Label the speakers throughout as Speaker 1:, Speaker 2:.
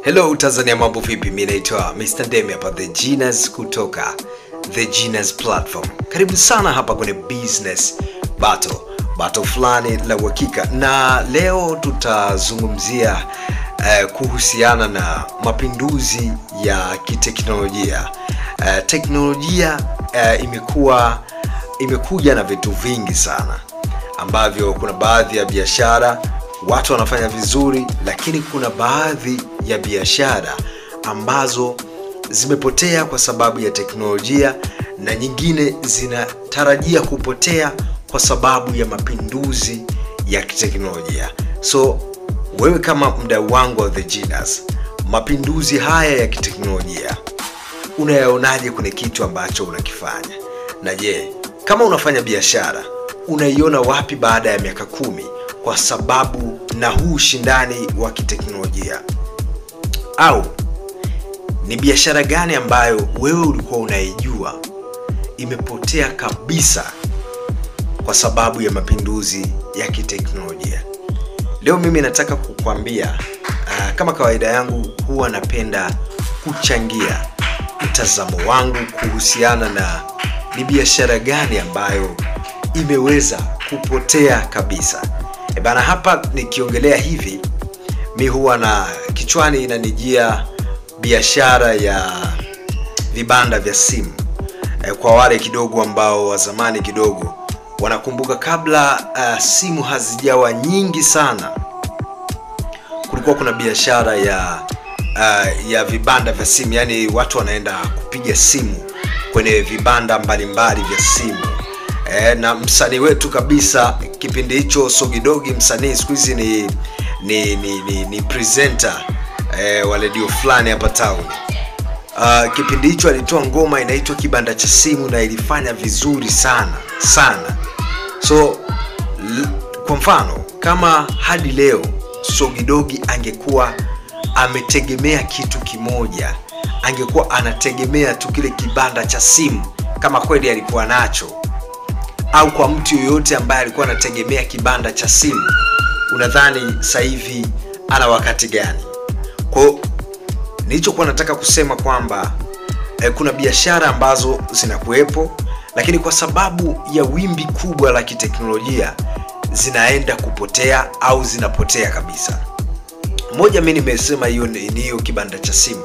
Speaker 1: Hello Tanzania, mambo vipi? Mimi naitwa Mr. Demi hapa The Genius kutoka The Genius Platform. Karibu sana hapa kwenye business battle fulani la uhakika, na leo tutazungumzia kuhusiana na mapinduzi ya kiteknolojia. Teknolojia imekuja na vitu vingi sana ambavyo kuna baadhi ya biashara watu wanafanya vizuri, lakini kuna baadhi ya biashara ambazo zimepotea kwa sababu ya teknolojia, na nyingine zinatarajia kupotea kwa sababu ya mapinduzi ya kiteknolojia. So wewe kama mdau wangu wa The Genius, mapinduzi haya ya kiteknolojia unayaonaje kwenye kitu ambacho unakifanya? Na je, kama unafanya biashara, unaiona wapi baada ya miaka 10 kwa sababu na huu ushindani wa kiteknolojia? Au ni biashara gani ambayo wewe ulikuwa unaijua imepotea kabisa kwa sababu ya mapinduzi ya kiteknolojia? Leo mimi nataka kukuambia, kama kawaida yangu huwa napenda kuchangia mtazamo wangu kuhusiana na ni biashara gani ambayo imeweza kupotea kabisa. Bana, hapa nikiongelea hivi, mi huwa na kichwani inanijia biashara ya vibanda vya simu. Kwa wale kidogo ambao wa zamani kidogo wanakumbuka, kabla simu hazijawa nyingi sana, kulikuwa kuna biashara ya vibanda vya simu. Yani watu wanaenda kupiga simu kwenye vibanda mbalimbali vya simu. Na msanii wetu kabisa kipindi hicho, Sogidogi, msanii siku hizi ni presenter wa radio fulani hapa town. Kipindi hicho alitoa ngoma inaitwa Kibanda cha Simu na ilifanya vizuri sana. So kwa mfano, kama hadi leo Sogidogi angekuwa ametegemea kitu kimoja, angekuwa anategemea tu kile kibanda cha simu, kama kweli alikuwa nacho, au kwa mtu yoyote ambaye alikuwa anategemea kibanda cha simu, unadhani sasa hivi ana wakati gani? Kwa nilichokuwa nataka kusema kwamba kuna biashara ambazo zinakuepo, lakini kwa sababu ya wimbi kubwa la kiteknolojia zinaenda kupotea au zinapotea kabisa. Moja mimi nimesema hiyo kibanda cha simu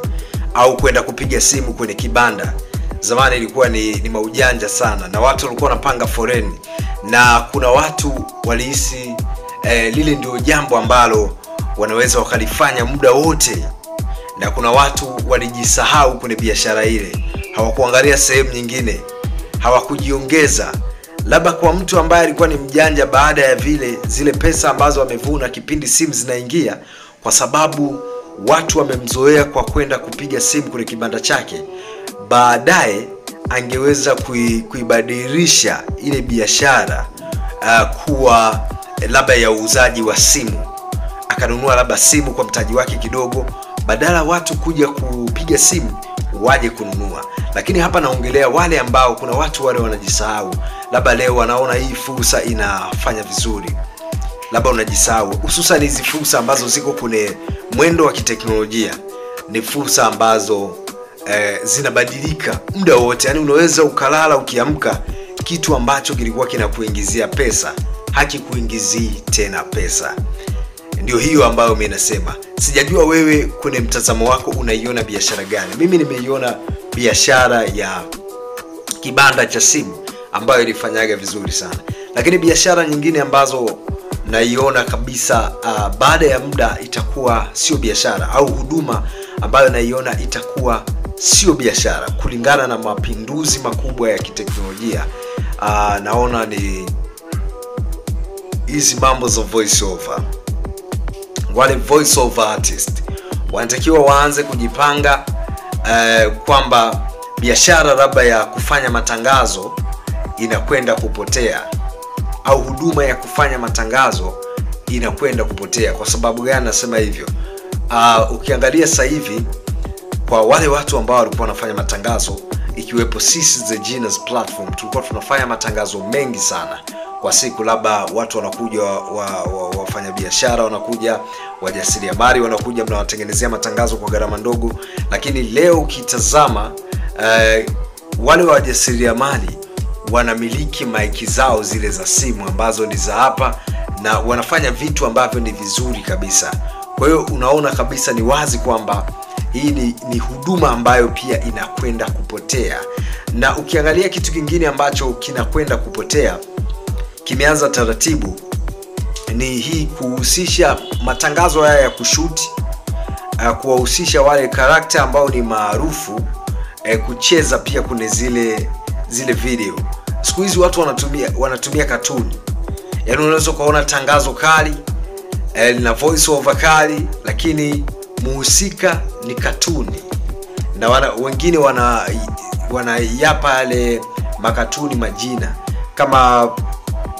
Speaker 1: au kwenda kupiga simu kwenye kibanda. Zamani ilikuwa ni maujanja sana, na watu walikuwa wanapanga foreni, na kuna watu walihisi lile ndio jambo ambalo wanaweza wakalifanya muda wote, na kuna watu walijisahau kwenye biashara ile, hawakuangalia sehemu nyingine, hawakujiongeza. Labda kwa mtu ambaye alikuwa ni mjanja, baada ya zile pesa ambazo amevuna kipindi simu zinaingia, kwa sababu watu wamemzoea kwa kwenda kupiga simu kwenye kibanda chake, baadaye angeweza kuibadilisha ile biashara kuwa labda ya uuzaji wa simu. Akanunua labda simu kwa mtaji wake kidogo, badala watu kuja kupiga simu waje kununua. Lakini hapa naongelea wale ambao, kuna watu wale wanajisahau, labda leo wanaona hii fursa inafanya vizuri, labda unajisahau. Hususan hizi fursa ambazo ziko kwenye mwendo wa kiteknolojia ni fursa ambazo zinabadilika muda wote. Yani unaweza ukalala ukiamka, kitu ambacho kilikuwa kinakuingizia pesa hakikuingizii tena pesa. Ndio hiyo ambayo mimi nasema. Sijajua wewe kwenye mtazamo wako unaiona biashara gani? Mimi nimeiona biashara ya kibanda cha simu ambayo ilifanyaga vizuri sana. Lakini biashara nyingine ambazo naiona kabisa baada ya muda itakuwa sio biashara, au huduma ambayo naiona itakuwa sio biashara kulingana na mapinduzi makubwa ya kiteknolojia, naona ni hizi mambo za voice over. Wale voice over artist wanatakiwa waanze kujipanga, kwamba biashara labda ya kufanya matangazo inakwenda kupotea, au huduma ya kufanya matangazo inakwenda kupotea. Kwa sababu gani nasema hivyo? Ukiangalia sasa hivi kwa wale watu ambao walikuwa wanafanya matangazo, ikiwepo sisi The Genius Platform, tulikuwa tunafanya matangazo mengi sana kwa siku. Labda watu wanakuja, wafanya biashara wanakuja, wajasiriamali wanakuja mnawatengenezea matangazo kwa gharama ndogo. Lakini leo ukitazama wale wajasiriamali wanamiliki maiki zao zile za simu ambazo ni za hapa, na wanafanya vitu ambavyo ni vizuri kabisa. Kwa hiyo unaona kabisa ni wazi kwamba hii ni huduma ambayo pia inakwenda kupotea. Na ukiangalia kitu kingine ambacho kinakwenda kupotea, kimeanza taratibu, ni hii kuhusisha matangazo haya ya kushuti, kuwahusisha wale karakta ambao ni maarufu, kucheza pia kune zile video. Siku hizi watu wanatumia katuni. Yaani unaweza kuona tangazo kali na voice over kali, lakini muhusika ni katuni. Na wengine wanayapa yale makatuni majina, kama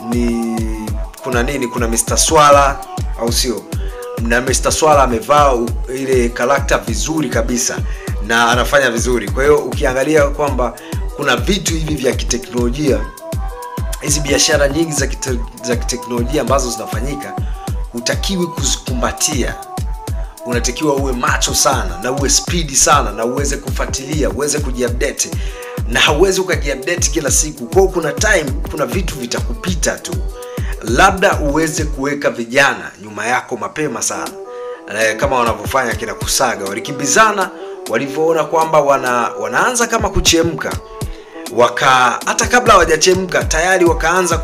Speaker 1: ni kuna Mr. Swala, au sio? Na Mr. Swala amevaa ile karakta vizuri kabisa na anafanya vizuri. Kwa hiyo ukiangalia kwamba kuna vitu hivi vya kiteknolojia, hizi biashara nyingi za kiteknolojia ambazo zinafanyika, utakiwi kuzikumbatia. Unatakiwa uwe macho sana na uwe speedy sana na uweze kufuatilia, uweze kujiupdate, na hauwezi ukajiupdate kila siku. Kwa kuna time, kuna vitu vitakupita tu. Labda uweze kuweka vijana nyuma yako mapema sana, kama wanavyofanya kina Kusaga. Walikimbizana walivyoona kwamba wanaanza kama kuchemka, hata kabla hawajachemka tayari wakaanza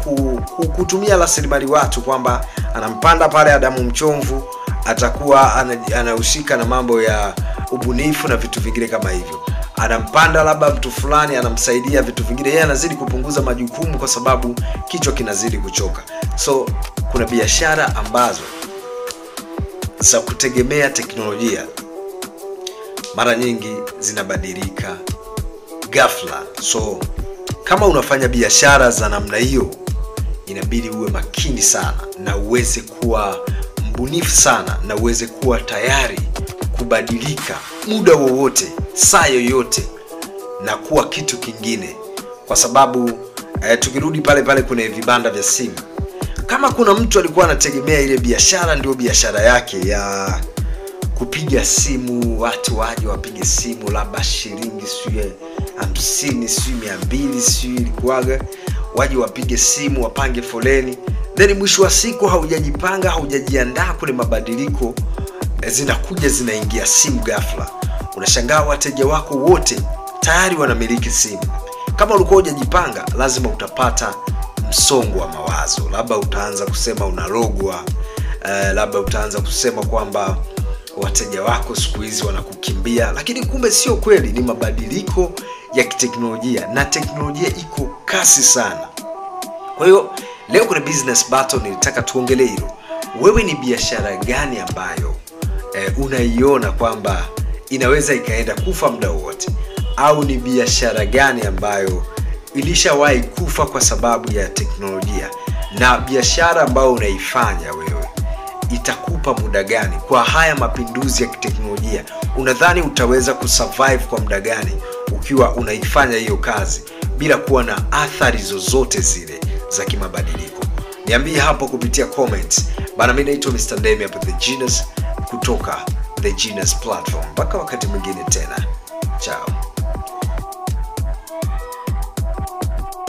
Speaker 1: kutumia rasilimali watu, kwamba anampanda pale Adamu Mchomvu, atakuwa anahusika na mambo ya ubunifu na vitu vingine kama hivyo. Anampanda labda mtu fulani anamsaidia vitu vingine, yeye anazidi kupunguza majukumu kwa sababu kichwa kinazidi kuchoka. So kuna biashara ambazo za kutegemea teknolojia mara nyingi zinabadilika ghafla. So kama unafanya biashara za namna hiyo, inabidi uwe makini sana na uweze kuwa mbunifu sana na uweze kuwa tayari kubadilika muda wowote, saa yoyote, na kuwa kitu kingine. Kwa sababu tukirudi pale kwenye vibanda vya simu, kama kuna mtu alikuwa anategemea ile biashara ndio biashara yake ya kupiga simu, watu waje wapige simu labda shilingi 50, 200, ilikuwaga waje wapige simu, wapange foleni, then mwisho wa siku haujajipanga, haujajiandaa kule mabadiliko, zinakuja zinaingia simu ghafla. Unashangaa wateja wako wote tayari wanamiliki simu. Kama ulikuwa hujajipanga, lazima utapata msongo wa mawazo. Labda utaanza kusema unalogwa, labda utaanza kusema kwamba wateja wako siku hizi wanakukimbia, lakini kumbe sio kweli. Ni mabadiliko ya kiteknolojia, na teknolojia iko kasi sana. Kwa hiyo leo kuna business battle, nilitaka tuongelee hilo. Wewe ni biashara gani ambayo unaiona kwamba inaweza ikaenda kufa muda wote, au ni biashara gani ambayo ilishawahi kufa kwa sababu ya teknolojia, na biashara ambayo unaifanya wewe itakupa muda gani kwa haya mapinduzi ya kiteknolojia? Unadhani utaweza kusurvive kwa muda gani ukiwa unaifanya hiyo kazi bila kuwa na athari zozote zile za kimabadiliko? Niambie hapo kupitia comments. Bana, mimi naitwa Mr. Demi hapa The Genius kutoka The Genius Platform. Mpaka wakati mwingine tena. Ciao.